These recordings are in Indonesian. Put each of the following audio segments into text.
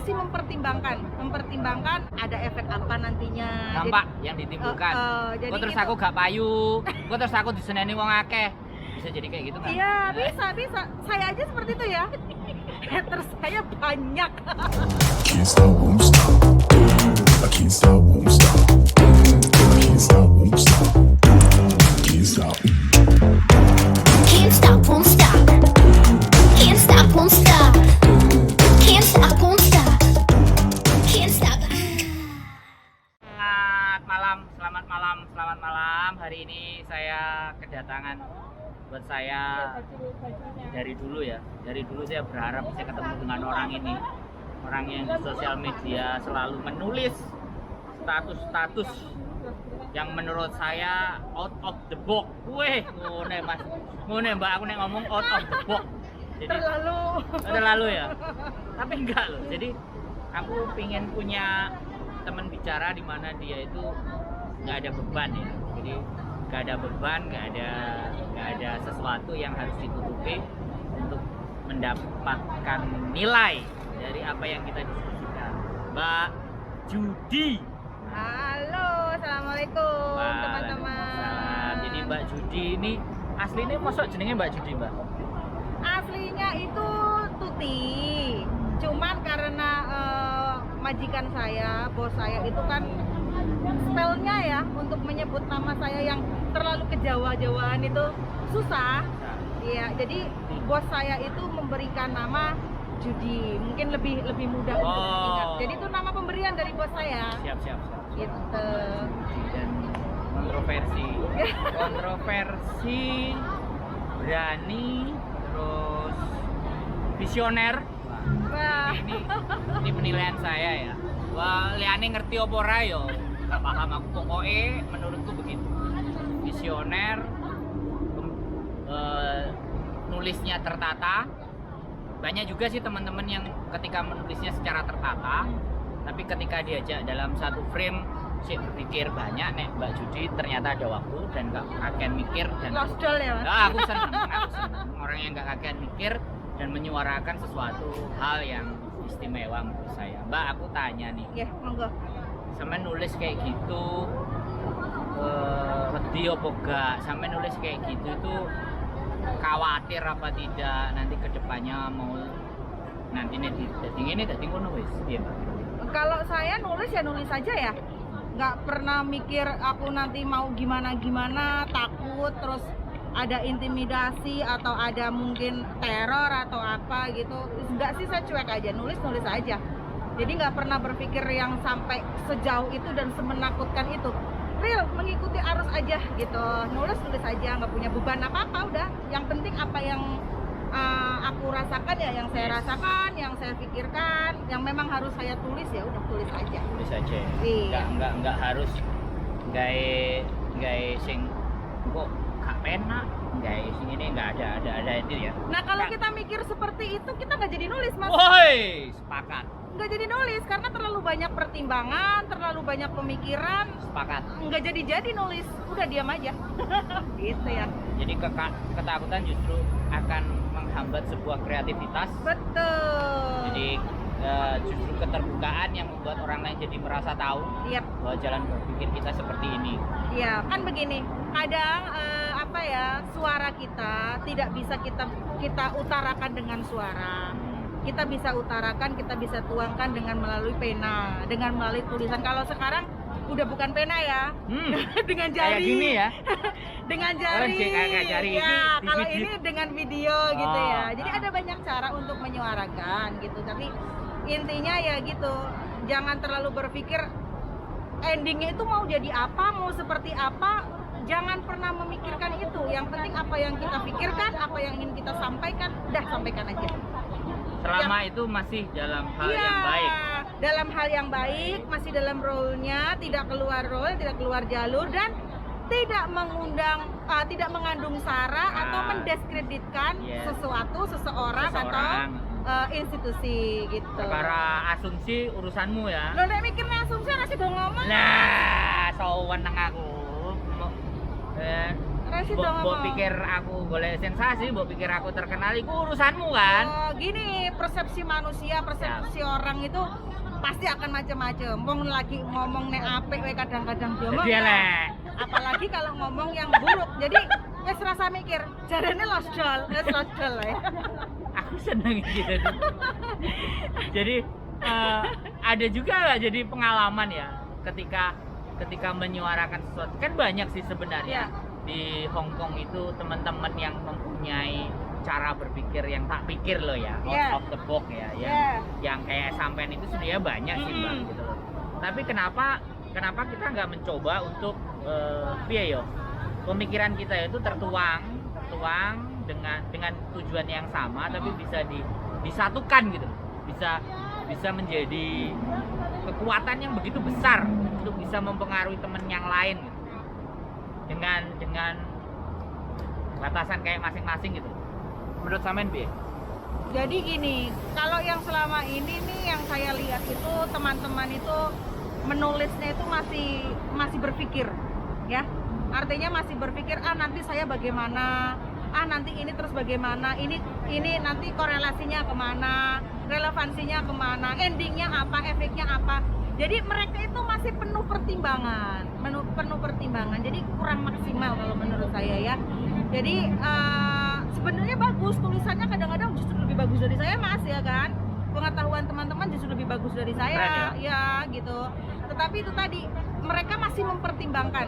masih mempertimbangkan ada efek apa nantinya. Dampak yang ditimbulkan. Jadi Kok terus gitu. aku gak payu, kok terus aku diseneni wong akeh. Bisa jadi kayak gitu kan? Iya, bisa. Saya aja seperti itu ya. Haters saya banyak. Can't stop, won't stop. I can't stop, won't stop. Can't stop, won't stop. Can't stop. Can't stop, won't stop. Can't stop, won't stop. Can't stop, won't stop. Can't stop. Selamat malam. Hari ini saya kedatangan buat saya dari dulu saya berharap bisa ketemu dengan orang ini. Orang yang di sosial media selalu menulis status-status yang menurut saya out of the box. Weh, ngene Mbak, aku nek ngomong out of the box. Jadi terlalu ya. Tapi enggak loh. Jadi aku pingin punya teman bicara di mana dia itu nggak ada beban ya. Jadi nggak ada beban, nggak ada sesuatu yang harus ditutupi untuk mendapatkan nilai dari apa yang kita diskusikan. Mbak Judi. Halo, assalamualaikum teman-teman. Waalaikumsalam. Jadi Mbak Judi ini aslinya mosok jenenge Mbak Judi, Mbak? Aslinya itu Tuti. Cuman karena majikan saya, bos saya itu kan spellnya ya untuk menyebut nama saya yang terlalu kejawa-jawaan itu susah. Iya, jadi bos saya itu memberikan nama Judi, mungkin lebih mudah untuk diingat. Jadi itu nama pemberian dari bos saya. Siap. Gitu. Dan kontroversi, berani, terus visioner. Wah, Ini penilaian saya ya. Wah, liane ngerti apa ora yo. Gak paham aku, pokoknya menurutku begitu. Visioner, nulisnya tertata. Banyak juga sih teman-teman yang ketika menulisnya secara tertata, tapi ketika diajak dalam satu frame sih berpikir banyak. Nek Mbak Judi ternyata ada waktu dan gak akan mikir dan lost doll ya, Mas? aku seneng orang yang gak akan mikir dan menyuarakan sesuatu hal yang istimewa menurut saya. Mbak, aku tanya nih, Ya, monggo. sampe nulis kayak gitu wedi apa gak? Sampe nulis kayak gitu itu khawatir apa tidak nanti kedepannya mau nanti dadi ngono wis piye, Mbak? Kalau saya nulis ya nulis aja ya, nggak pernah mikir aku nanti mau gimana, takut terus ada intimidasi atau ada mungkin teror atau apa gitu. Enggak sih, saya cuek aja, nulis aja. Jadi nggak pernah berpikir yang sampai sejauh itu dan semenakutkan itu. Real, mengikuti arus aja gitu, nulis aja, nggak punya beban apa-apa udah. Yang penting apa yang aku rasakan ya, yang saya rasakan, yang saya pikirkan, yang memang harus saya tulis ya udah tulis aja. Tulis aja. Iya. Enggak harus gawe sing kok gak penak, gawe sing ini enggak ada itu ya. Nah kalau kita mikir seperti itu kita nggak jadi nulis, Mas. Woi, sepakat. Nggak jadi nulis karena terlalu banyak pertimbangan, terlalu banyak pemikiran, Sepakat. nggak jadi nulis, udah diam aja. Gitu ya. Jadi ketakutan justru akan menghambat sebuah kreativitas. Betul. Jadi justru keterbukaan yang membuat orang lain jadi merasa tahu Iya. bahwa jalan berpikir kita seperti ini. Ya kan begini, kadang suara kita tidak bisa kita utarakan dengan suara. Kita bisa utarakan, kita bisa tuangkan dengan melalui pena, dengan melalui tulisan. Kalau sekarang udah bukan pena ya, dengan jari. Kayak gini ya. Dengan jari. Kayak jari ya, ini kalau di- ini dengan video gitu ya. Jadi ah. ada banyak cara untuk menyuarakan gitu. Tapi intinya ya gitu, jangan terlalu berpikir endingnya itu mau jadi apa, mau seperti apa. Jangan pernah memikirkan itu. Yang penting apa yang kita pikirkan, apa yang ingin kita sampaikan, udah sampaikan aja. Selama itu masih dalam hal Iya, yang baik. dalam hal yang baik, masih dalam role-nya, tidak keluar role, tidak keluar jalur dan tidak mengandung sara atau mendiskreditkan sesuatu, seseorang atau institusi gitu. Perkara asumsi urusanmu ya. Lo nek mikirnya asumsi masih dong ngomong. Nah, sowan nang aku. Resi Mbok dong ngomong. pikir aku golek sensasi, mbok pikir aku terkenal iku urusanmu kan. Gini, persepsi manusia, persepsi orang itu pasti akan macam-macam. Wong lagi ngomong nek apik we kadang-kadang diomong. Jadi elek. Apalagi kalau ngomong yang buruk. Jadi wis rasa mikir, jarene losdol, wis losdol ya. Aku seneng gitu. Jadi ada juga nggak jadi pengalaman ya ketika menyuarakan sesuatu, kan banyak sih sebenarnya. Iya. Di Hong Kong itu teman-teman yang mempunyai cara berpikir yang tak pikir loh ya, Iya. out of the box ya, Iya. yang kayak sampean itu sebenarnya banyak sih Mbak gitu loh. Tapi kenapa kita nggak mencoba untuk piye yo, pemikiran kita itu tertuang dengan tujuan yang sama, tapi bisa disatukan gitu, bisa menjadi kekuatan yang begitu besar untuk bisa mempengaruhi teman yang lain gitu. dengan batasan kayak masing-masing gitu. Menurut sampean piye? Jadi gini, kalau yang selama ini nih yang saya lihat itu teman-teman itu menulisnya itu masih berpikir, ya. Artinya masih berpikir, nanti saya bagaimana, nanti ini terus bagaimana, ini nanti korelasinya kemana, relevansinya kemana, endingnya apa, efeknya apa. Jadi mereka itu masih penuh pertimbangan. Jadi kurang maksimal kalau menurut saya ya. Jadi sebenarnya bagus, tulisannya kadang-kadang justru lebih bagus dari saya Mas ya kan. Pengetahuan teman-teman justru lebih bagus dari saya. Keren, ya gitu. Tetapi itu tadi mereka masih mempertimbangkan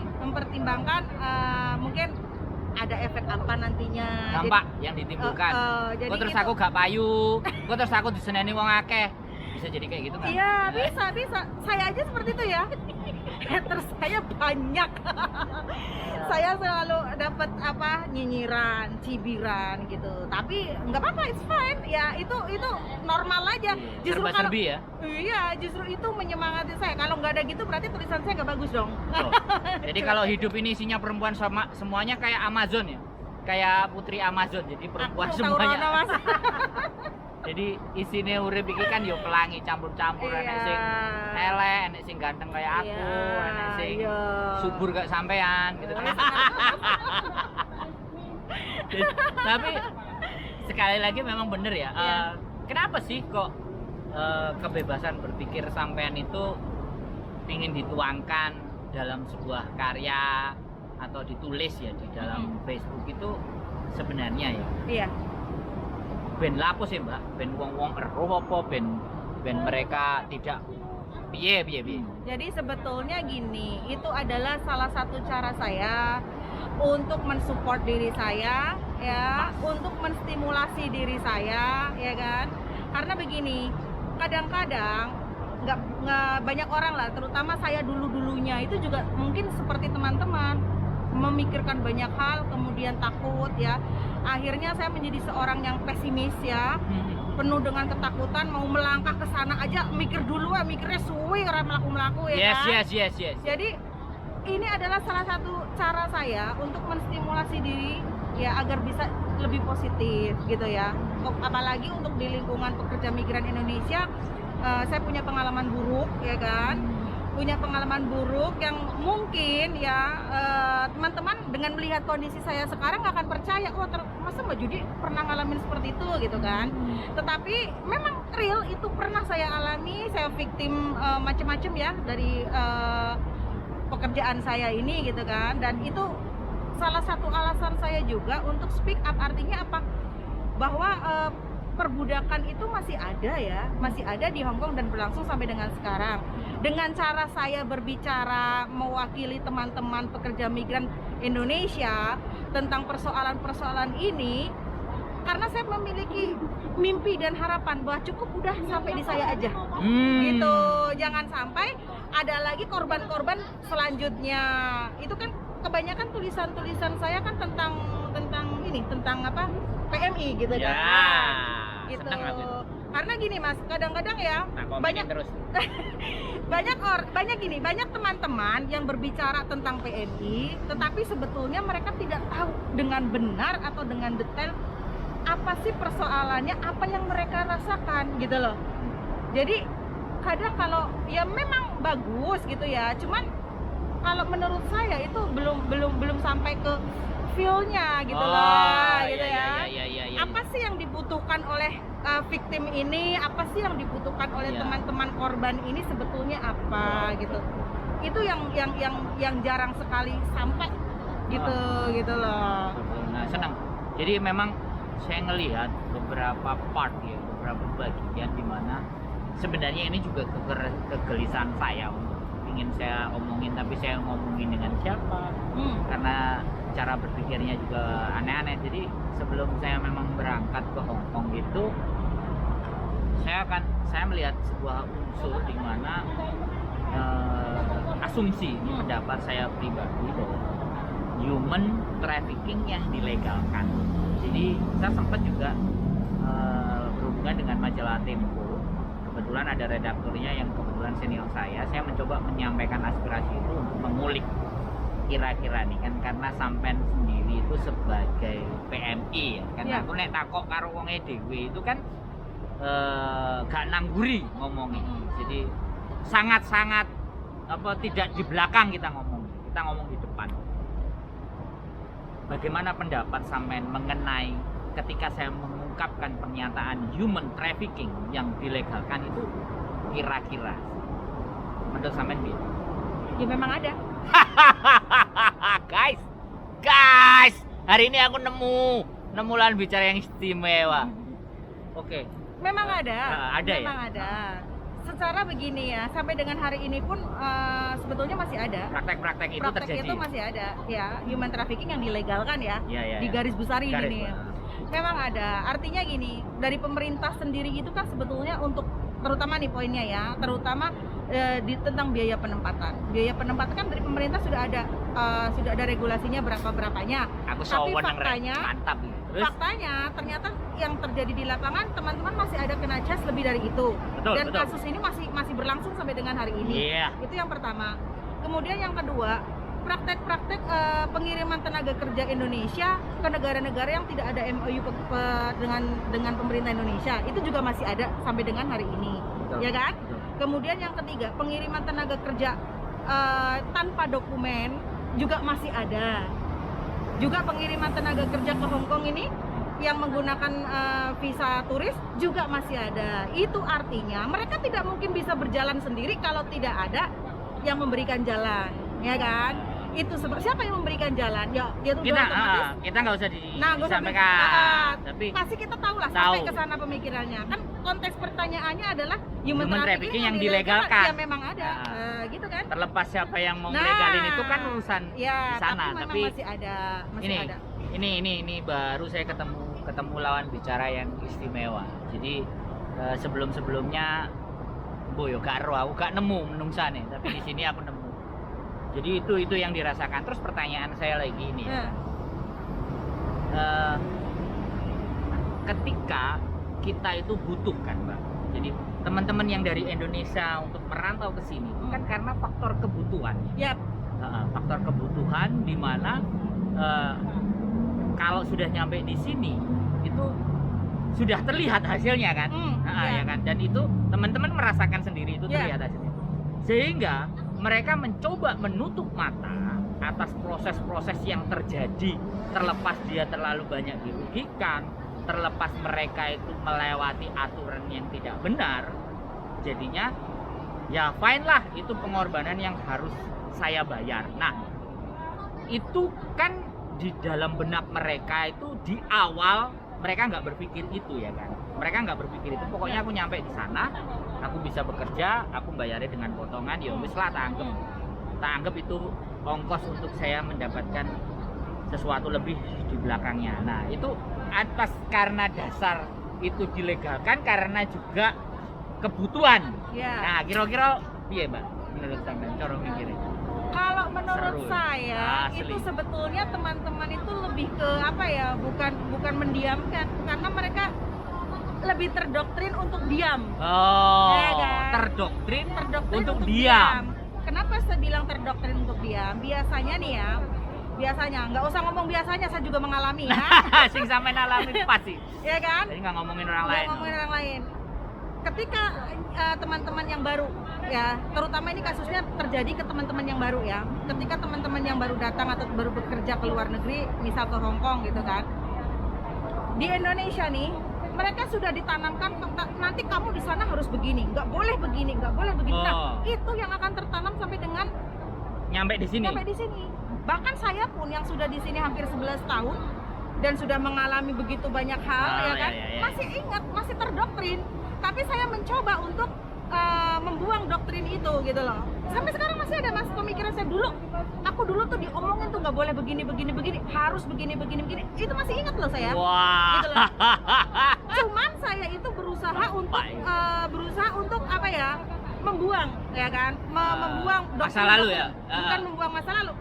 mungkin ada efek apa nantinya. Dampak yang ditimbulkan. Jadi Kok terus gitu. aku gak payu, kok terus aku diseneni wong akeh. Bisa jadi kayak gitu kan? Iya, bisa. Saya aja seperti itu ya. Haters saya banyak. Saya selalu dapat nyinyiran, cibiran gitu. Tapi nggak apa-apa, it's fine. Ya itu normal aja. Serba-serbi ya. Iya, justru itu menyemangati saya. Kalau nggak ada gitu berarti tulisan saya nggak bagus dong. Tuh. Jadi kalau hidup ini isinya perempuan sama semuanya kayak Amazon ya. Kayak putri Amazon. Jadi perempuan Aku tahu semuanya. Rona, Mas. Jadi isine urip iki kan yo pelangi campur-campur, enek sing elek, enek sing ganteng kayak aku, enek sing subur kayak sampean gitu. Tapi sekali lagi memang bener ya. Kenapa sih kok kebebasan berpikir sampean itu ingin dituangkan dalam sebuah karya atau ditulis ya di dalam Facebook itu sebenarnya ya? Iya. Ben lapo sih Mbak, ben wong-wong eruh apa ben mereka tidak piye. Jadi sebetulnya gini, itu adalah salah satu cara saya untuk mensupport diri saya ya, untuk menstimulasi diri saya ya kan. Karena begini, kadang-kadang nggak banyak orang lah, terutama saya dulunya itu juga mungkin seperti teman-teman memikirkan banyak hal, kemudian takut ya. Akhirnya saya menjadi seorang yang pesimis ya, penuh dengan ketakutan, mau melangkah ke sana aja mikir dulu ya, mikirnya suwi orang melaku ya kan. Yes. Jadi ini adalah salah satu cara saya untuk menstimulasi diri ya agar bisa lebih positif gitu ya. Apalagi untuk di lingkungan pekerja migran Indonesia, saya punya pengalaman buruk ya kan. Punya pengalaman buruk yang mungkin ya teman-teman dengan melihat kondisi saya sekarang nggak akan percaya, masa Mbak Judi pernah ngalamin seperti itu gitu kan. Tetapi memang real itu pernah saya alami, saya victim macam-macam ya dari pekerjaan saya ini gitu kan. Dan itu salah satu alasan saya juga untuk speak up. Artinya apa? Bahwa perbudakan itu masih ada di Hong Kong dan berlangsung sampai dengan sekarang. Dengan cara saya berbicara mewakili teman-teman pekerja migran Indonesia tentang persoalan-persoalan ini, karena saya memiliki mimpi dan harapan bahwa cukup udah sampai di saya aja. Gitu. Jangan sampai ada lagi korban-korban selanjutnya. Itu kan kebanyakan tulisan-tulisan saya kan tentang apa? PMI gitu kan. Gitu. Karena gini Mas, kadang-kadang ya banyak terus. banyak teman-teman yang berbicara tentang PMI, tetapi sebetulnya mereka tidak tahu dengan benar atau dengan detail apa sih persoalannya, apa yang mereka rasakan gitu loh. Jadi kadang kalau ya memang bagus gitu ya, cuman kalau menurut saya itu belum sampai ke feel-nya gitu Oh, loh, gitu iya, ya. iya, iya, iya. Apa sih yang dibutuhkan oleh victim ini? Apa sih yang dibutuhkan oleh Iya. teman-teman korban ini sebetulnya apa gitu? Itu yang jarang sekali sampai gitu gitu loh. Nah, senang. Jadi memang saya ngelihat beberapa part ya, beberapa bagian di mana sebenarnya ini juga kegelisahan saya untuk ingin saya omongin, tapi saya ngomongin dengan siapa? Karena cara berpikirnya juga aneh-aneh. Jadi sebelum saya memang berangkat ke Hong Kong itu, saya melihat sebuah unsur di mana asumsi ini pendapat saya pribadi bahwa human trafficking yang dilegalkan. Jadi saya sempat juga berhubungan dengan majalah Tempo. Kebetulan ada redakturnya yang kebetulan senior saya mencoba menyampaikan aspirasi itu untuk mengulik kira-kira nih kan, karena sampean sendiri itu sebagai PMI ya kan. Iya. Aku nek takok karo wonge dhewe itu kan gak nangguri ngomongin. Jadi sangat-sangat tidak di belakang kita ngomong di depan. Bagaimana pendapat sampean mengenai ketika saya mengungkapkan pernyataan human trafficking yang dilegalkan itu kira-kira menurut sampean piye? Ya memang ada. guys, hari ini aku nemu lawan bicara yang istimewa. Oke. Memang ada. Ada memang ya? ada. Secara begini ya, sampai dengan hari ini pun sebetulnya masih ada. Praktek-praktek itu Praktek terjadi. itu masih ada, ya, human trafficking yang dilegalkan ya, Iya, di garis besar ini Garis nih. besar. Memang ada. Artinya gini, dari pemerintah sendiri itu kan sebetulnya untuk terutama nih poinnya ya, terutama tentang biaya penempatan. Biaya penempatan kan dari pemerintah sudah ada regulasinya berapanya. Aku Tapi sowan yang faktanya, mantap gitu. Terus faktanya ternyata yang terjadi di lapangan teman-teman masih ada kena cas lebih dari itu. Betul, Dan betul. kasus ini masih berlangsung sampai dengan hari ini. Iya. Itu yang pertama. Kemudian yang kedua, praktek-praktek pengiriman tenaga kerja Indonesia ke negara-negara yang tidak ada MOU dengan pemerintah Indonesia itu juga masih ada sampai dengan hari ini, Betul, ya kan? betul. Kemudian yang ketiga, pengiriman tenaga kerja tanpa dokumen juga masih ada. Juga pengiriman tenaga kerja ke Hong Kong ini yang menggunakan visa turis juga masih ada. Itu artinya mereka tidak mungkin bisa berjalan sendiri kalau tidak ada yang memberikan jalan, ya kan? Itu siapa yang memberikan jalan? Ya itu otomatis. Kita nggak usah Nah, nggak usah disampaikan. Tapi pasti kita tahu lah sampai ke sana pemikirannya. Kan konteks pertanyaannya adalah human trafficking yang dilegalkan. Ya memang ada, gitu kan? terlepas siapa yang mau Nah, legalin itu kan urusan Ya, di sana. tapi memang Tapi masih ada, ini baru saya ketemu lawan bicara yang istimewa. Jadi sebelumnya boyo gak ero, aku gak nemu menungsane, tapi di sini aku nemu. Jadi itu yang dirasakan. Terus pertanyaan saya lagi ini ya. Ketika kita itu butuh kan, Mbak. Jadi teman-teman yang dari Indonesia untuk merantau ke sini itu kan karena faktor kebutuhan. Yap. Faktor kebutuhan di mana kalau sudah nyampe di sini itu sudah terlihat hasilnya kan. Ya kan. Dan itu teman-teman merasakan sendiri itu terlihat hasilnya. Sehingga mereka mencoba menutup mata atas proses-proses yang terjadi, terlepas dia terlalu banyak dirugikan, terlepas mereka itu melewati aturan yang tidak benar. Jadinya ya fine lah, itu pengorbanan yang harus saya bayar. Nah, itu kan di dalam benak mereka itu di awal mereka nggak berpikir itu ya kan. Mereka nggak berpikir itu. Pokoknya aku nyampe di sana, aku bisa bekerja, aku bayarnya dengan potongan, ya wis lah tak anggap itu ongkos untuk saya mendapatkan sesuatu lebih di belakangnya. Nah, itu atas karena dasar itu dilegalkan karena juga kebutuhan. Ya. Nah, kira-kira piye, Mbak? Menurut sampean cara mikirnya? Kalau menurut Seru. saya Asli. itu sebetulnya teman-teman itu lebih ke apa ya? Bukan mendiamkan, karena mereka lebih terdoktrin untuk diam. Oh, Ya kan? terdoktrin untuk diam. diam. Kenapa saya bilang terdoktrin untuk diam? Biasanya nih ya, nggak usah ngomong biasanya, saya juga mengalami ya. Sing sampean alami pasti. Ya kan? Jadi nggak ngomongin orang Nggak lain. ngomongin orang lain. Ketika teman-teman yang baru ya, terutama ini kasusnya terjadi ke teman-teman yang baru ya. Ketika teman-teman yang baru datang atau baru bekerja ke luar negeri, misal ke Hong Kong gitu kan. Di Indonesia nih, mereka sudah ditanamkan nanti kamu di sana harus begini, nggak boleh begini, nggak boleh begini. Nah, itu yang akan tertanam sampai dengan Nyampe di sini. sampai di sini. Bahkan saya pun yang sudah di sini hampir 11 tahun dan sudah mengalami begitu banyak hal ya kan, masih ingat, masih terdoktrin. Tapi saya mencoba untuk membuang doktrin itu gitu loh. Sampai sekarang masih ada mas pemikiran saya dulu. Aku dulu tuh diomongin tuh nggak boleh begini, harus begini. Itu masih ingat loh saya. Wah. Gitu loh. Cuman saya itu berusaha untuk apa ya? Membuang ya kan, membuang masa lalu ya. Bukan membuang masa lalu.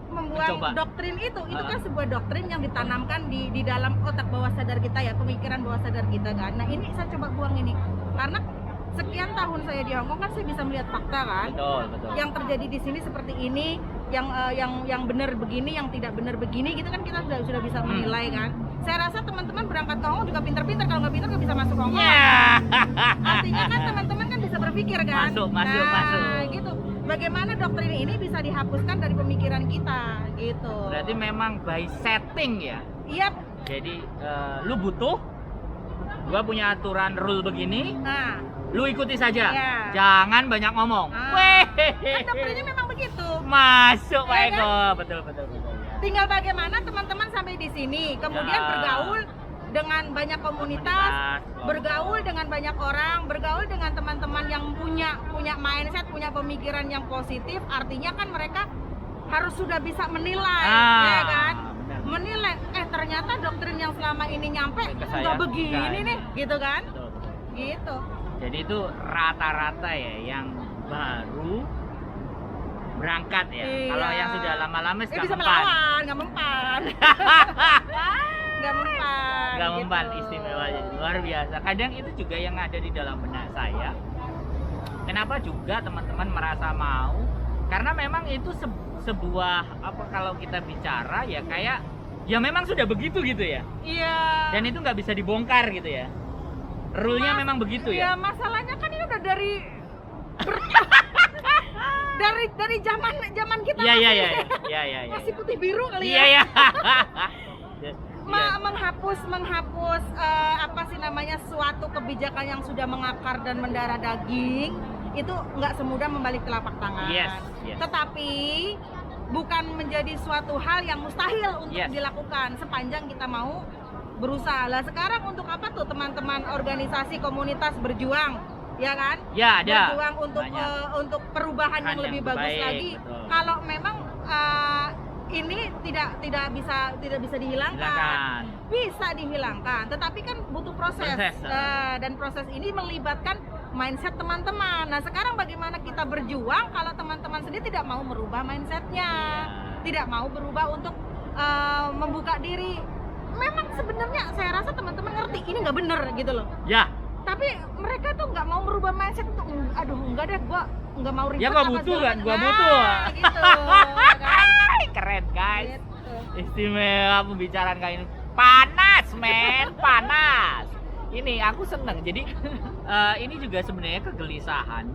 Membuang Mencoba. doktrin itu kan sebuah doktrin yang ditanamkan di dalam otak bawah sadar kita ya, pemikiran bawah sadar kita kan. Nah ini saya coba buang ini karena sekian tahun saya di Hongkong kan saya bisa melihat fakta kan. Betul. Yang terjadi di sini seperti ini, yang benar begini, yang tidak benar begini gitu kan kita sudah bisa menilai kan. Saya rasa teman-teman berangkat ke Hongkong juga pinter-pinter, kalau nggak pinter nggak bisa masuk Hongkong. Artinya kan teman-teman kan bisa berpikir kan. Masuk. Gitu. Bagaimana doktrin ini bisa dihapuskan dari pemikiran kita gitu. Berarti memang by setting ya. Iya. Jadi lu butuh, gua punya aturan rule begini, Nah, lu ikuti saja. Iya. Jangan banyak ngomong. kan doktrinnya memang begitu. Masuk Pak Iya Eko. kan? Betul. Tinggal bagaimana teman-teman sampai di sini, kemudian Ya. bergaul dengan banyak komunitas, bergaul dengan banyak orang, bergaul dengan teman-teman yang punya mindset, punya pemikiran yang positif. Artinya kan mereka harus sudah bisa menilai, ya kan? Benar. Menilai, ternyata doktrin yang selama ini nyampe Ke saya, nggak begini enggak. nih, gitu kan? Betul. Gitu. Jadi itu rata-rata ya yang baru berangkat ya. Iya. Kalau yang sudah lama-lama Bisa nggak mempan. melawan, nggak mempan. Nggak mempan. Nggak gitu. mempan, istimewa jadi luar biasa. Kadang itu juga yang ada di dalam benak saya. Kenapa juga teman-teman merasa mau? Karena memang itu sebuah apa kalau kita bicara ya kayak ya memang sudah begitu gitu ya. Iya. Dan itu nggak bisa dibongkar gitu ya. Rule-nya memang begitu Ya ya. masalahnya kan ini udah dari dari zaman kita Iya. masih putih biru kali Iya ya. ya. Menghapus apa sih namanya suatu kebijakan yang sudah mengakar dan mendarah daging itu nggak semudah membalik telapak tangan. Yes. Tetapi bukan menjadi suatu hal yang mustahil untuk Yes. dilakukan sepanjang kita mau berusaha. Lah sekarang untuk apa tuh teman-teman organisasi komunitas berjuang, ya kan? Ya ada. Berjuang Banyak. untuk perubahan yang lebih bagus baik, lagi. betul. Kalau memang ini tidak bisa dihilangkan. Silakan. Bisa dihilangkan, tetapi kan butuh proses. Proses. Dan proses ini melibatkan mindset teman-teman. Nah sekarang bagaimana kita berjuang kalau teman-teman sendiri tidak mau merubah mindsetnya, tidak mau berubah untuk membuka diri. Memang sebenarnya saya rasa teman-teman ngerti ini nggak bener gitu loh. Ya. Tapi mereka tuh nggak mau merubah mindset untuk aduh enggak deh, gua nggak mau ribet. Ya gua apa butuh segala kan, gua macam." butuh. Nah, gitu, kan? Keren guys. Gitu. Istimewa pembicaraan kali ini. Panas men, panas. Ini aku seneng. Jadi ini juga sebenarnya kegelisahan.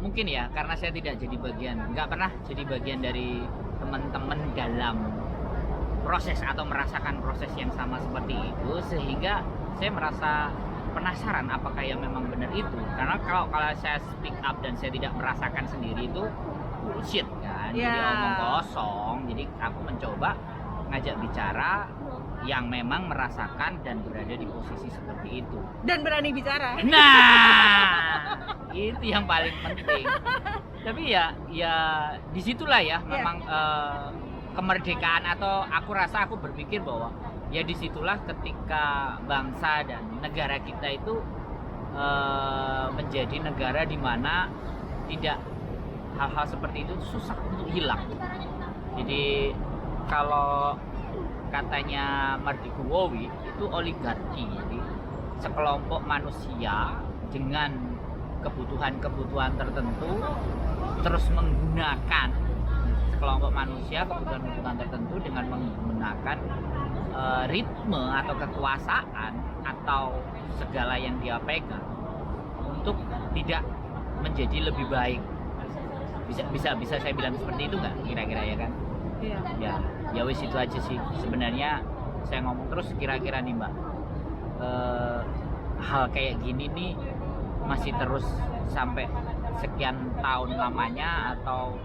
Mungkin ya karena saya tidak jadi bagian, nggak pernah jadi bagian dari teman-teman dalam proses atau merasakan proses yang sama seperti itu, sehingga saya merasa penasaran apakah yang memang benar itu. Karena kalau saya speak up dan saya tidak merasakan sendiri itu bullshit kan, jadi omong kosong. Jadi aku mencoba ngajak bicara yang memang merasakan dan berada di posisi seperti itu Dan berani bicara. nah itu yang paling penting. Tapi ya disitulah ya memang kemerdekaan, atau aku rasa aku berpikir bahwa ya disitulah ketika bangsa dan negara kita itu menjadi negara di mana tidak hal-hal seperti itu susah untuk hilang. Jadi kalau katanya Martikuwowi itu oligarki, jadi sekelompok manusia dengan kebutuhan-kebutuhan tertentu terus menggunakan kelompok manusia kebutuhan-kebutuhan tertentu dengan menggunakan ritme atau kekuasaan atau segala yang dia pegang untuk tidak menjadi lebih baik. Bisa saya bilang seperti itu nggak kira-kira ya kan? Iya. Ya wis itu aja sih sebenarnya. Saya ngomong terus kira-kira nih Mbak, hal kayak gini nih masih terus sampai sekian tahun lamanya atau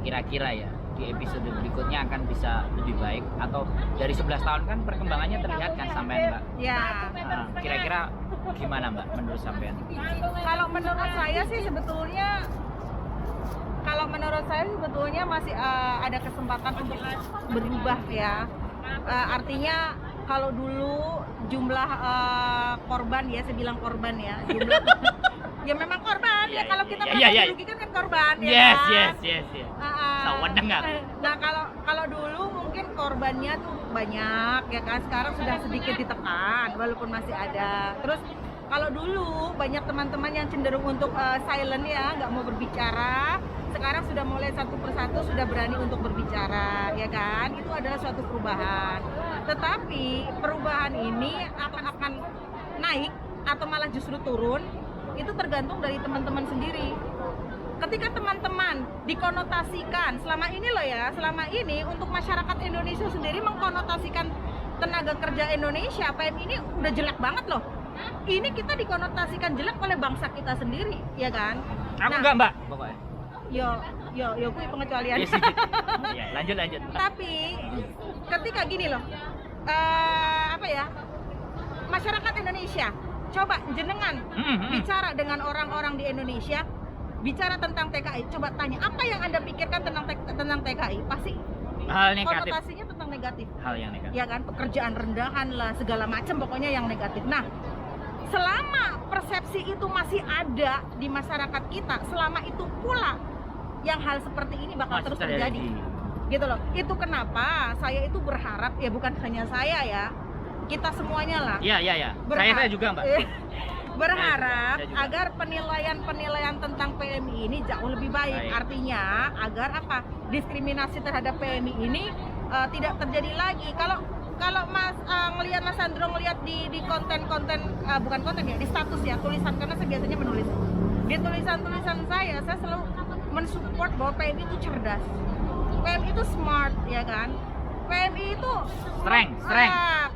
kira-kira ya di episode berikutnya akan bisa lebih baik, atau dari 11 tahun kan perkembangannya terlihat kan sampean Mbak? Ya. Kira-kira gimana Mbak menurut sampean? Kalau menurut saya sih sebetulnya masih ada kesempatan untuk berubah ya. Artinya kalau dulu jumlah korban ya, saya bilang korban ya, jumlah ya memang korban ya, kalau kita dirugikan kan korban ya. Yes. Saweneng nggak? Nah kalau dulu mungkin korbannya tuh banyak ya kan, sekarang sudah sedikit ditekan walaupun masih ada. Terus kalau dulu banyak teman-teman yang cenderung untuk silent ya, nggak mau berbicara. Sekarang sudah mulai satu persatu sudah berani untuk berbicara, ya kan? Itu adalah suatu perubahan. Tetapi perubahan ini akan naik atau malah justru turun, itu tergantung dari teman-teman sendiri. Ketika teman-teman dikonotasikan, selama ini untuk masyarakat Indonesia sendiri mengkonotasikan tenaga kerja Indonesia, PM ini udah jelek banget loh. Ini kita dikonotasikan jelek oleh bangsa kita sendiri, ya kan? Aku enggak Mbak, pokoknya. Yo, gue pengecualian. Yes, ya, lanjut. Tapi ketika gini loh, masyarakat Indonesia, coba jenengan bicara dengan orang-orang di Indonesia, bicara tentang TKI, coba tanya apa yang Anda pikirkan tentang TKI, pasti hal negatif. konotasinya tentang negatif. Hal yang negatif. Ya kan, pekerjaan rendahan lah, segala macam pokoknya yang negatif. Nah, selama persepsi itu masih ada di masyarakat kita, selama itu pula yang hal seperti ini bakal terus terjadi. Gitu loh. Itu kenapa saya itu berharap, ya bukan hanya saya ya, kita semuanya lah. Iya. Saya juga Mbak. Berharap Saya juga. agar penilaian tentang PMI ini jauh lebih baik. Artinya agar apa? Diskriminasi terhadap PMI ini tidak terjadi lagi. Kalau Mas ngelihat Mas Sandro ngelihat di konten-konten bukan konten ya, di status ya, tulisan, karena saya biasanya menulis. Di tulisan-tulisan saya selalu mensupport bahwa PMI itu cerdas. PMI itu smart, ya kan? PMI itu Strength.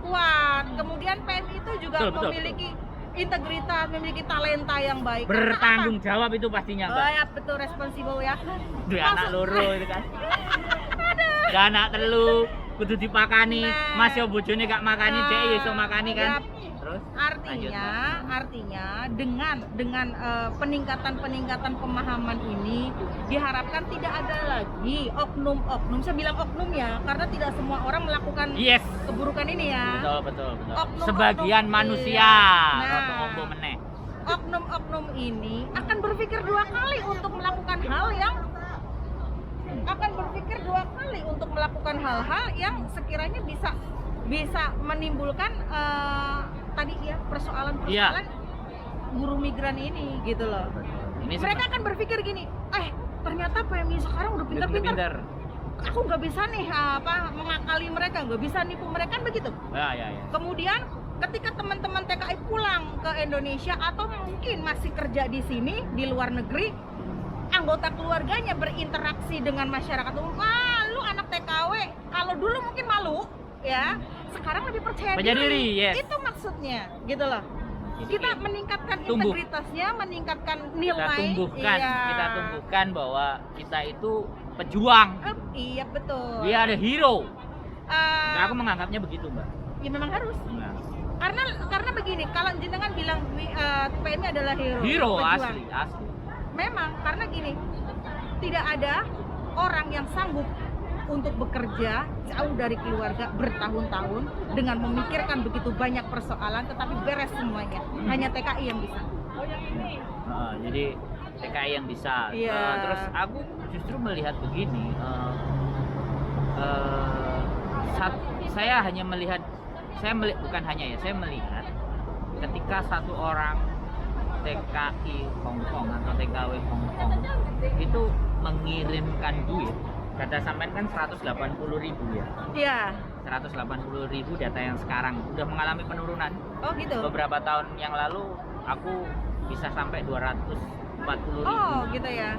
kuat. Kemudian PMI itu juga Betul. memiliki integritas, memiliki talenta yang baik. Bertanggung jawab itu pastinya Mbak. Oh ya, betul, responsible ya. Dua anak loro itu kan. Dua anak telu kudu dipakani. Nah. Mas yo bojone gak makani, dhek yo iso makani kan. Yap. Terus Artinya dengan peningkatan pemahaman ini diharapkan tidak ada lagi oknum. Saya bilang oknum ya, karena tidak semua orang melakukan yes. keburukan ini ya. Betul. Oknum-oknum, Sebagian manusia. iya. Nah. Rada ombo meneh. Oknum-oknum ini akan berpikir dua kali untuk melakukan hal-hal yang sekiranya bisa menimbulkan tadi ya persoalan buruh migran ini gitu loh. Mereka akan berpikir gini, ternyata PMI sekarang udah pintar-pintar. Aku nggak bisa nih mengakali mereka, nggak bisa nipu mereka, kan begitu. Ya. Kemudian ketika teman-teman TKI pulang ke Indonesia atau mungkin masih kerja di sini di luar negeri, anggota keluarganya berinteraksi dengan masyarakat umum. Lu anak TKW, kalau dulu mungkin malu ya, sekarang lebih percaya diri. Yes. Itu maksudnya, gitu loh. Jadi Kita meningkatkan tumbuh. integritasnya, meningkatkan nilai. Kita tumbuhkan bahwa kita itu pejuang. Iya betul. We are the hero. Eh, Aku menganggapnya begitu Mbak. ya memang harus. Nah, Karena begini, kalau jenengan bilang PMI adalah hero. hero pejuang. asli. Memang karena gini, tidak ada orang yang sanggup untuk bekerja jauh dari keluarga bertahun-tahun dengan memikirkan begitu banyak persoalan tetapi beres semuanya. Hanya TKI yang bisa. Jadi TKI yang bisa. Iya. Terus aku justru melihat begini. Saya melihat ketika satu orang TKI Hongkong atau TKW Hongkong itu mengirimkan duit, kata sampean kan 180.000 ya. Iya. 180.000 data yang sekarang udah mengalami penurunan. Oh gitu. Beberapa tahun yang lalu aku bisa sampai 240.000. Oh gitu ya.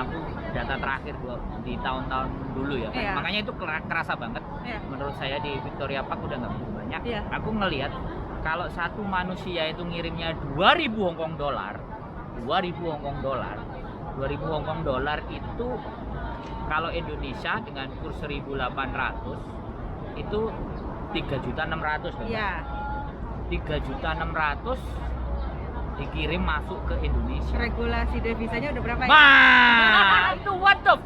Aku data terakhir di tahun-tahun dulu ya. Iya. Makanya itu kerasa banget. Iya. Menurut saya di Victoria Park udah nggak begitu banyak. Iya. Aku ngelihat kalau satu manusia itu ngirimnya 2.000 Hong Kong dolar, 2.000 Hong Kong dolar, 2.000 Hong Kong dolar itu kalau Indonesia dengan kurs 1.800 itu 3.600.000 kan? Iya. 3.600.000 dikirim masuk ke Indonesia. Regulasi devisanya udah berapa ya? Itu what the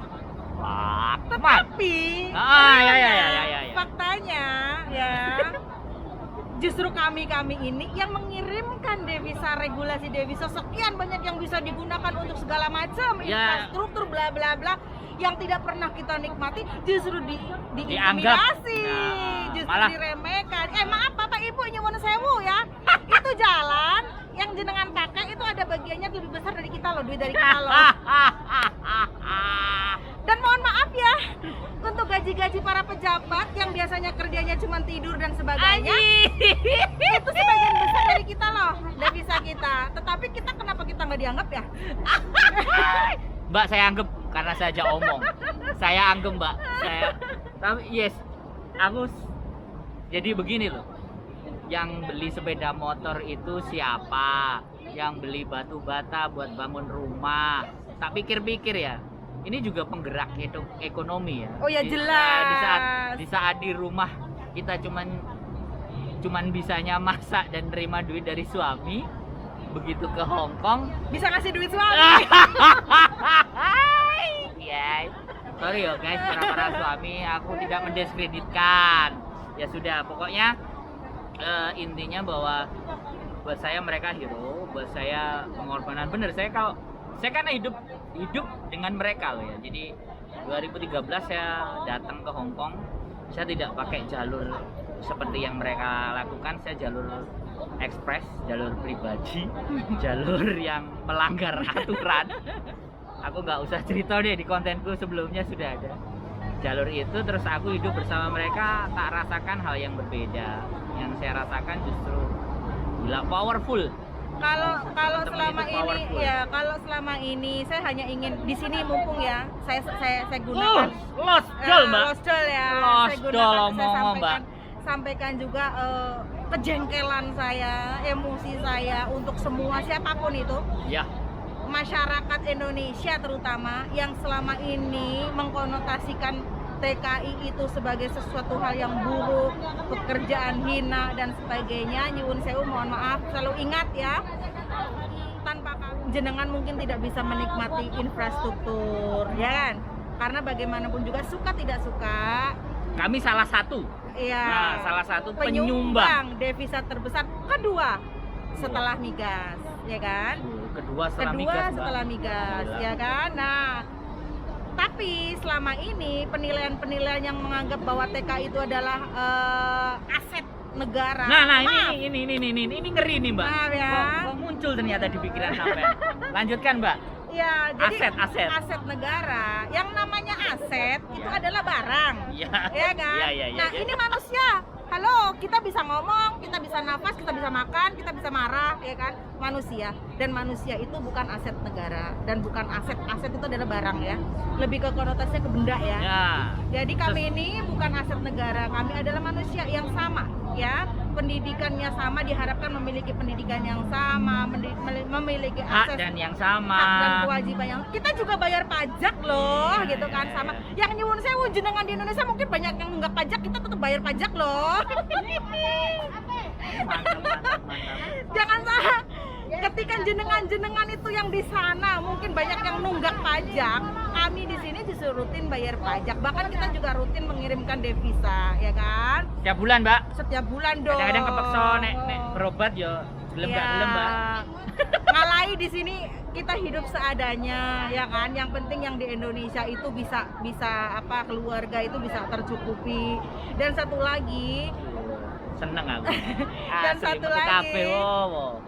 fuck, man. Tapi Ya. faktanya ya justru kami ini yang mengirimkan devisa, regulasi devisa sekian banyak yang bisa digunakan untuk segala macam Ya. infrastruktur bla bla bla yang tidak pernah kita nikmati justru Dianggap. diintimidasi, justru Malah. diremehkan. Maaf Bapak Ibu nyuwun sewu ya. Itu jalan yang jenengan pakai itu ada bagiannya lebih besar dari kita loh, duit dari kita loh. Dan mohon maaf ya, untuk gaji-gaji para pejabat yang biasanya kerjanya cuma tidur dan sebagainya, itu sebagian besar dari kita loh, devisa kita. Tetapi kita kenapa kita nggak dianggap ya? Mbak, saya anggap karena saya aja omong. Saya anggap, Mbak. Tapi yes, jadi begini loh. Yang beli sepeda motor itu siapa? Yang beli batu bata buat bangun rumah. Tak pikir-pikir ya. Ini juga penggerak ekonomi ya. Oh ya jelas. Di saat di rumah kita cuman bisanya masak dan terima duit dari suami. Begitu ke Hong Kong Bisa ngasih duit suami. ya, sorry ya guys, para suami, aku tidak mendiskreditkan. Ya sudah, pokoknya intinya bahwa buat saya mereka hero, buat saya pengorbanan. Bener, saya karena hidup dengan mereka loh ya. Jadi 2013 saya datang ke Hong Kong, saya tidak pakai jalur seperti yang mereka lakukan. Saya jalur ekspres, jalur pribadi, jalur yang melanggar aturan. Aku nggak usah cerita deh, di kontenku sebelumnya sudah ada jalur itu. Terus aku hidup bersama mereka, tak rasakan hal yang berbeda. Yang saya rasakan justru gila powerful. Kalau Teman-teman selama itu ini powerful. ya, kalau selama ini saya hanya ingin di sini mumpung ya, saya gunakan Lost doll, Mbak. Lost doll ya. Lost Saya doll, gunakan, saya omong, Mbak. sampaikan juga kejengkelan saya, emosi saya untuk semua siapapun itu. Ya, Masyarakat Indonesia terutama yang selama ini mengkonotasikan TKI itu sebagai sesuatu hal yang buruk, pekerjaan hina dan sebagainya. Nyuwun sewu, mohon maaf, selalu ingat ya, tanpa jenengan mungkin tidak bisa menikmati infrastruktur, ya kan? Karena bagaimanapun juga suka tidak suka, kami salah satu. ya Nah, salah satu penyumbang. devisa terbesar kedua setelah migas, ya kan? Kedua setelah migas, Mbak. setelah migas, Alhamdulillah. ya kan? Nah, tapi selama ini penilaian-penilaian yang menganggap bahwa TKI itu adalah aset negara. Nah, Maaf, ini ngeri nih, Mbak. Maaf ya. Kok muncul ternyata di pikiran sampai. Lanjutkan, Mbak. ya, jadi Aset. negara. Yang namanya aset itu adalah barang. Iya. Ya kan? Iya. Nah, ini manusia. Halo, kita bisa ngomong, kita bisa nafas, kita bisa makan, kita bisa marah, ya kan? Manusia. Dan manusia itu bukan aset negara dan bukan aset itu adalah barang ya. Lebih ke konotasinya ke benda ya. Ya. Jadi kami ini bukan aset negara, kami adalah manusia yang sama ya. Pendidikannya sama, diharapkan memiliki pendidikan yang sama, memiliki Hak akses dan yang sama. hak dan kewajiban yang kita juga bayar pajak loh, Iya, gitu kan, iya, sama. iya. Yang nyuwun sewu jenengan di Indonesia mungkin banyak yang nunggak pajak, kita tetap bayar pajak loh. Mantap. Jangan salah. Ketika jenengan itu yang di sana mungkin banyak yang nunggak pajak, kami di sini justru rutin bayar pajak. Bahkan kita juga rutin mengirimkan devisa, ya kan? Tiap bulan, Mbak. Setiap bulan dong. Kadang-kadang kepeksa nek berobat yo. Gelem Ya, gak gelem, Mbak. Ngalai di sini kita hidup seadanya, ya kan? Yang penting yang di Indonesia itu bisa keluarga itu bisa tercukupi. Dan satu lagi, seneng aku. Dan Asli, satu metu lagi. kabeh, wow.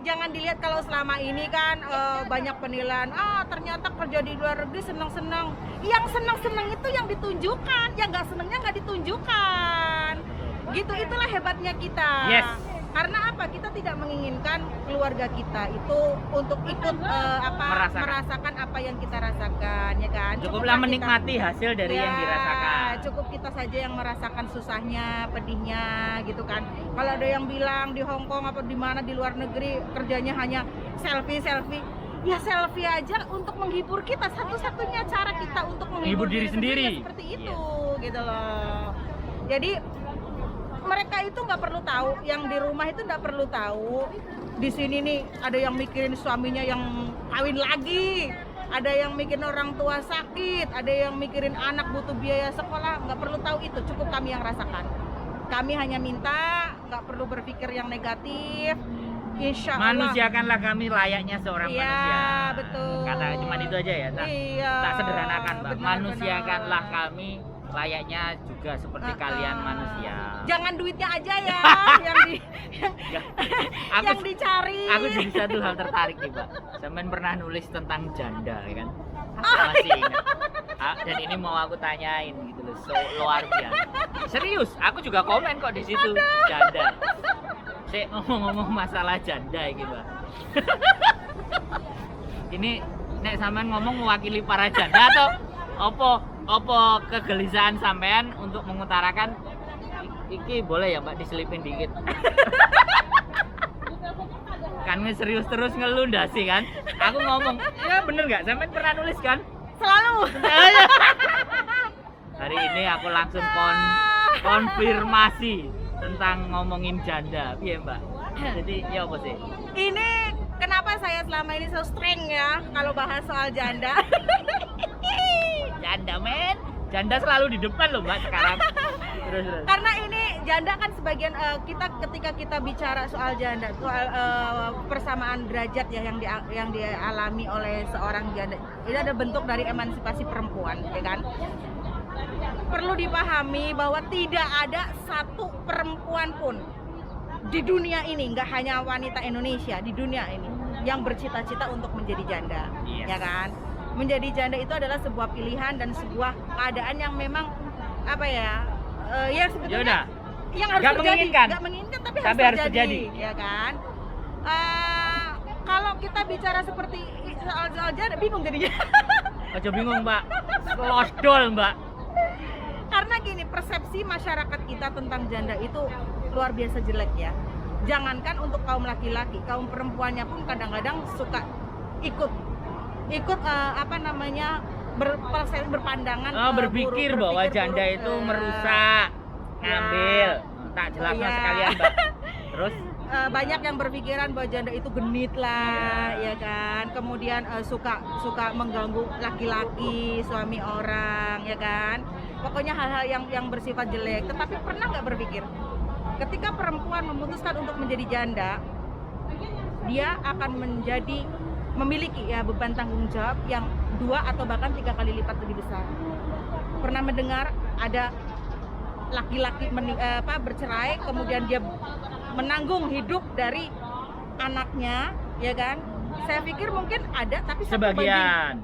Jangan dilihat kalau selama ini kan banyak penilaian ternyata kerja di luar negeri senang-senang. Yang senang-senang itu yang ditunjukkan, yang nggak senangnya nggak ditunjukkan. Gitu, itulah hebatnya kita. Yes. Karena apa? Kita tidak menginginkan keluarga kita itu untuk ikut merasakan apa yang kita rasakan, ya kan? Cukuplah Cukuplah menikmati hasil dari yang dirasakan. Cukup kita saja yang merasakan susahnya, pedihnya, gitu kan. Kalau ada yang bilang di Hong Kong apa di mana di luar negeri kerjanya hanya selfie, ya selfie aja untuk menghibur kita. Satu-satunya cara kita untuk menghibur diri sendiri ya seperti itu, gitu loh. Jadi mereka itu nggak perlu tahu, yang di rumah itu nggak perlu tahu. Di sini nih ada yang mikirin suaminya yang kawin lagi, ada yang mikirin orang tua sakit, ada yang mikirin anak butuh biaya sekolah. Nggak perlu tahu itu, cukup kami yang rasakan. Kami hanya minta, nggak perlu berpikir yang negatif. Insya Allah. Manusiakanlah kami layaknya seorang manusia. Betul. Kata cuma itu aja ya. Tak sederhanakan, Mbak. Manusiakanlah kami layaknya juga seperti kalian manusia. Jangan duitnya aja ya yang dicari. Aku jadi satu hal tertarik nih, Mbak. Sampean pernah nulis tentang janda, ya kan? Aku masih ingat. Dan ini mau aku tanyain gitu loh, luar biasa. Serius, aku juga komen kok di situ janda. Saya ngomong-ngomong masalah janda iki, Mbak. Ini nek sampean ngomong mewakili para janda atau apa kegelisahan sampean untuk mengutarakan iki boleh ya Mbak diselipin dikit. Kan serius terus ngelundasi kan. Aku ngomong, ya bener nggak? Sampean pernah nulis kan? Selalu. Hari ini aku langsung konfirmasi tentang ngomongin janda. Iya Mbak. Jadi ya apa sih? Ini kenapa saya selama ini so streng ya kalau bahas soal janda. Janda men, janda selalu di depan loh Mbak sekarang. Terus. Karena ini janda kan sebagian kita ketika kita bicara soal janda, soal persamaan derajat ya yang dialami oleh seorang janda. Ini ada bentuk dari emansipasi perempuan, ya kan? Perlu dipahami bahwa tidak ada satu perempuan pun di dunia ini, nggak hanya wanita Indonesia, di dunia ini yang bercita-cita untuk menjadi janda, ya kan? Menjadi janda itu adalah sebuah pilihan dan sebuah keadaan yang memang apa ya, ya sebetulnya yang harus terjadi, nggak menginginkan tapi harus terjadi, ya kan? Kalau kita bicara seperti soal janda, bingung jadinya. Aja bingung Mbak, losdol Mbak. Karena gini, persepsi masyarakat kita tentang janda itu luar biasa jelek ya. Jangankan untuk kaum laki-laki, kaum perempuannya pun kadang-kadang suka ikut berpandangan berpikir bahwa janda itu merusak, ngambil. Tak jelasnya sekalian Mbak. Terus banyak yang berpikiran bahwa janda itu genit lah, ya kan. Kemudian suka mengganggu laki-laki, suami orang, ya kan. Pokoknya hal-hal yang bersifat jelek. Tetapi pernah nggak berpikir ketika perempuan memutuskan untuk menjadi janda, dia akan memiliki ya beban tanggung jawab yang 2 atau bahkan 3 kali lipat lebih besar. Pernah mendengar ada laki-laki bercerai, kemudian dia menanggung hidup dari anaknya, ya kan? Saya pikir mungkin ada, tapi sebagian.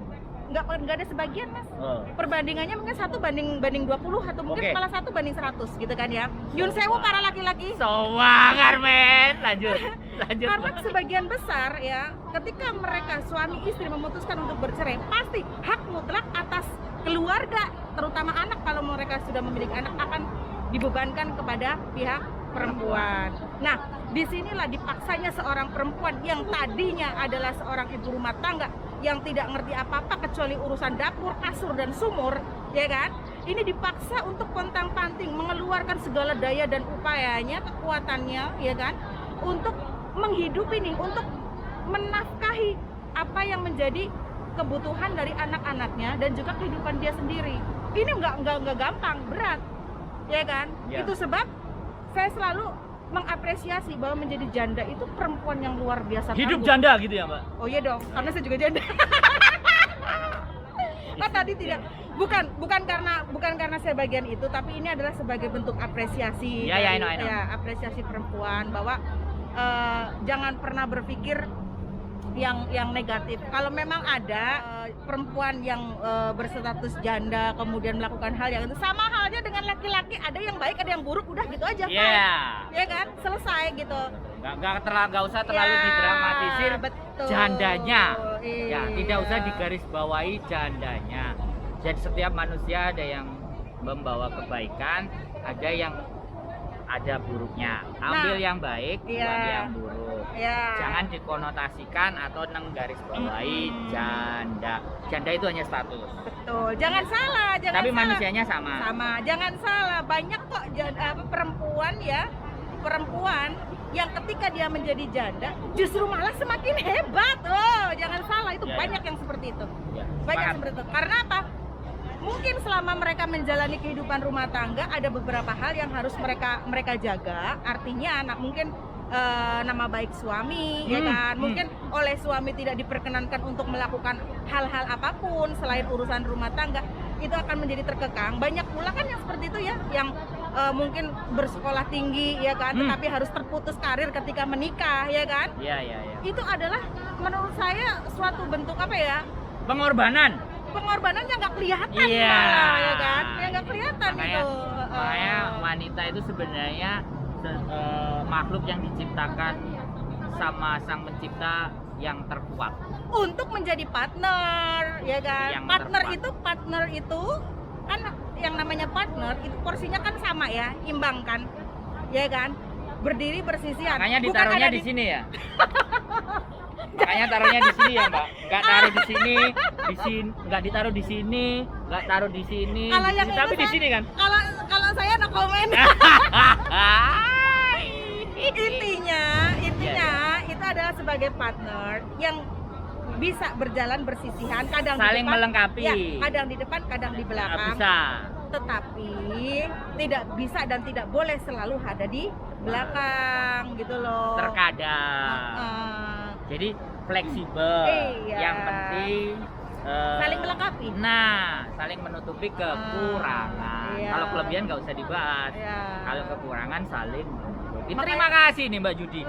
Nggak ada sebagian Mas. Perbandingannya mungkin 1 banding 20 atau mungkin malah 1 banding 100 gitu kan ya. Yun sewu para laki-laki. Sowangar men, lanjut. Karena sebagian besar ya, ketika mereka suami istri memutuskan untuk bercerai, pasti hak mutlak atas keluarga, terutama anak kalau mereka sudah memiliki anak akan dibebankan kepada pihak perempuan. Nah, disinilah dipaksanya seorang perempuan yang tadinya adalah seorang ibu rumah tangga yang tidak ngerti apa-apa kecuali urusan dapur, kasur, dan sumur, ya kan? Ini dipaksa untuk pontang-panting mengeluarkan segala daya dan upayanya, kekuatannya, ya kan? Untuk menghidupi nih, untuk menafkahi apa yang menjadi kebutuhan dari anak-anaknya dan juga kehidupan dia sendiri. Ini nggak gampang, berat, ya kan? Ya. Itu sebab saya selalu mengapresiasi bahwa menjadi janda itu perempuan yang luar biasa. Hidup janda gitu ya Mbak? Oh iya dong, karena saya juga janda. Kan tadi tidak, bukan karena saya bagian itu, tapi ini adalah sebagai bentuk apresiasi. Ya, I know. Ya, apresiasi perempuan bahwa jangan pernah berpikir yang negatif. Kalau memang ada perempuan yang berstatus janda kemudian melakukan hal yang itu, sama halnya dengan laki-laki, ada yang baik ada yang buruk, udah gitu aja. Ya kan, selesai gitu. Nggak usah terlalu Ya, didramatisir betul. jandanya. Iya. Ya, tidak usah digarisbawahi jandanya. Jadi setiap manusia ada yang membawa kebaikan, ada buruknya. Ambil yang baik, buang Iya. yang buruk. Ya. Jangan dikonotasikan atau menggarisbawahi janda. Janda itu hanya status. Betul, jangan salah. Tapi Salah. manusianya sama. Jangan salah, banyak kok perempuan yang ketika dia menjadi janda justru malah semakin hebat. Oh, jangan salah, itu Ya, ya. banyak yang seperti itu. Ya, Banyak sepakat. seperti itu. Karena apa? Mungkin selama mereka menjalani kehidupan rumah tangga ada beberapa hal yang harus mereka jaga. Artinya mungkin nama baik suami, ya kan? Mungkin oleh suami tidak diperkenankan untuk melakukan hal-hal apapun selain urusan rumah tangga, itu akan menjadi terkekang. Banyak pula kan yang seperti itu ya, yang mungkin bersekolah tinggi, ya kan? Tetapi harus terputus karir ketika menikah, ya kan? Iya. Itu adalah menurut saya suatu bentuk apa ya? Pengorbanannya nggak kelihatan malah, ya kan? Ya nggak kelihatan itu. Makanya wanita itu sebenarnya makhluk yang diciptakan sama sang pencipta yang terkuat. Untuk menjadi partner, ya kan? Yang Partner itu kan yang namanya partner itu porsinya kan sama ya, imbang kan, ya kan? Berdiri bersisian. Makanya Bukan ditaruhnya ada di sini ya. Makanya taruhnya di sini ya, Mbak. Nggak taruh di sini, nggak ditaruh di sini, nggak taruh di sini. Kalau yang tapi itu di sini kan. Kalau saya no komen. Intinya itu adalah sebagai partner yang bisa berjalan bersisihan, kadang Saling di depan, melengkapi. ya, kadang di depan, kadang di belakang. Bisa. Tetapi tidak bisa dan tidak boleh selalu ada di belakang gitu loh. Terkadang. Jadi fleksibel. Iya. Yang penting Saling melengkapi. Nah, saling menutupi kekurangan. Iya. Kalau kelebihan nggak usah dibahas. Iya. Kalau kekurangan saling menutupi. Makanya- Terima kasih nih Mbak Judi.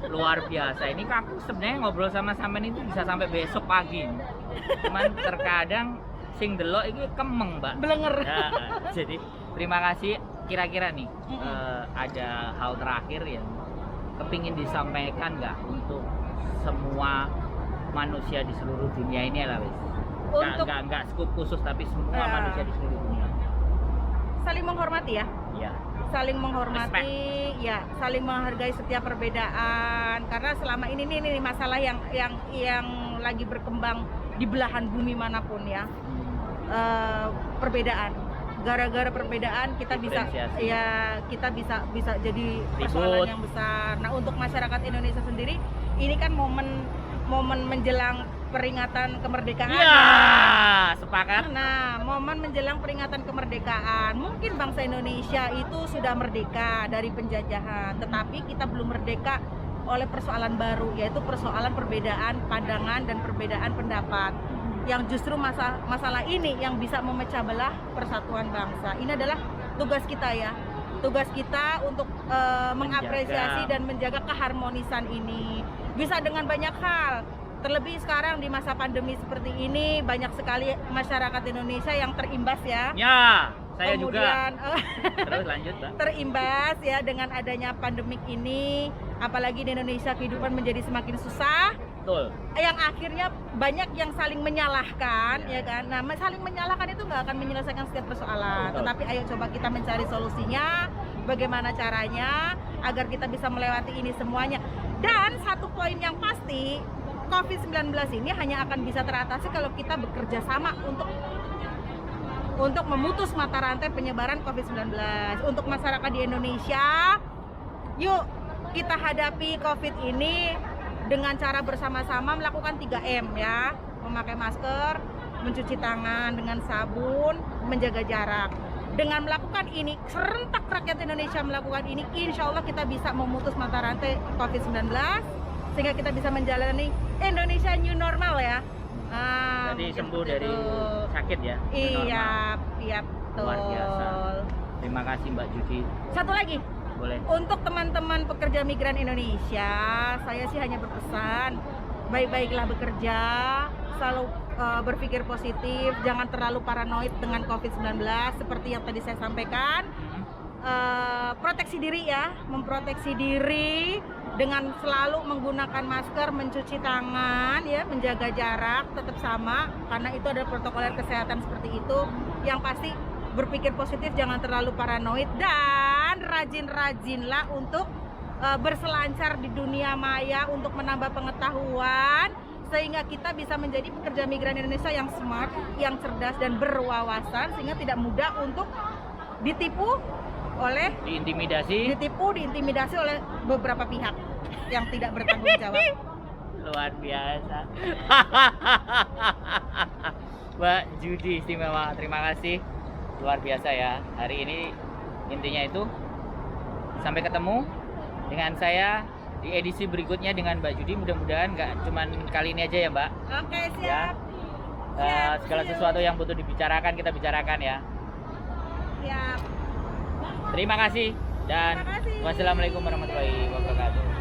Luar biasa. Ini aku sebenarnya ngobrol sama sampean itu bisa sampai besok pagi. Cuman terkadang sing delok iki kemeng, Mbak. Blenger. Ya, jadi terima kasih. Kira-kira nih ada hal terakhir yang kepingin disampaikan nggak untuk semua manusia di seluruh dunia ini lah, wis. Nggak skup khusus tapi semua Ya. manusia di seluruh dunia. Saling menghormati ya. Ya. Saling menghormati, ya, saling menghargai setiap perbedaan. Karena selama ini nih masalah yang lagi berkembang di belahan bumi manapun ya. Perbedaan. Gara-gara perbedaan kita bisa Diferensiasi. kita bisa jadi persoalan Ribut. yang besar. Nah, untuk masyarakat Indonesia sendiri ini kan momen menjelang peringatan kemerdekaan. Ya, sepakat. Nah, momen menjelang peringatan kemerdekaan, mungkin bangsa Indonesia itu sudah merdeka dari penjajahan, tetapi kita belum merdeka oleh persoalan baru, yaitu persoalan perbedaan pandangan dan perbedaan pendapat. Yang justru masalah ini yang bisa memecah belah persatuan bangsa. Ini adalah tugas kita ya. Tugas kita untuk mengapresiasi dan menjaga keharmonisan ini. Bisa dengan banyak hal. Terlebih sekarang di masa pandemi seperti ini banyak sekali masyarakat Indonesia yang terimbas ya. Ya, saya Kemudian, juga. Terus lanjut, Mbak. terimbas ya dengan adanya pandemik ini, apalagi di Indonesia kehidupan menjadi semakin susah. Betul. Yang akhirnya banyak yang saling menyalahkan, ya kan? Nah, saling menyalahkan itu nggak akan menyelesaikan setiap persoalan. Betul. Tetapi ayo coba kita mencari solusinya, bagaimana caranya agar kita bisa melewati ini semuanya. Dan satu poin yang pasti, COVID-19 ini hanya akan bisa teratasi kalau kita bekerja sama untuk memutus mata rantai penyebaran COVID-19. Untuk masyarakat di Indonesia, yuk kita hadapi COVID ini dengan cara bersama-sama melakukan 3M ya. Memakai masker, mencuci tangan dengan sabun, menjaga jarak. Dengan melakukan ini, serentak rakyat Indonesia melakukan ini, insya Allah kita bisa memutus mata rantai COVID-19 sehingga kita bisa menjalani Indonesia new normal ya. Jadi mungkin sembuh seperti dari itu. sakit ya. Iya, Normal. iya betul. Luar biasa. Terima kasih Mbak Judi. Satu lagi, Boleh. untuk teman-teman pekerja migran Indonesia, saya sih hanya berpesan, baik-baiklah bekerja, selalu berpikir positif, jangan terlalu paranoid dengan COVID-19 seperti yang tadi saya sampaikan. Proteksi diri ya, memproteksi diri dengan selalu menggunakan masker, mencuci tangan ya, menjaga jarak tetap sama karena itu ada protokol kesehatan seperti itu. Yang pasti berpikir positif, jangan terlalu paranoid dan rajin-rajinlah untuk berselancar di dunia maya untuk menambah pengetahuan sehingga kita bisa menjadi pekerja migran Indonesia yang smart, yang cerdas dan berwawasan sehingga tidak mudah untuk ditipu, diintimidasi oleh beberapa pihak yang tidak bertanggung jawab. Luar biasa. Mbak Judi istimewa, terima kasih. Luar biasa ya. Hari ini intinya itu. Sampai ketemu dengan saya di edisi berikutnya dengan Mbak Judi. Mudah-mudahan nggak cuman kali ini aja ya Mbak. Oke, Ya. siap. Siap, Segala see you. sesuatu yang butuh dibicarakan kita bicarakan ya. Siap. Terima kasih dan Terima kasih. wassalamualaikum warahmatullahi wabarakatuh.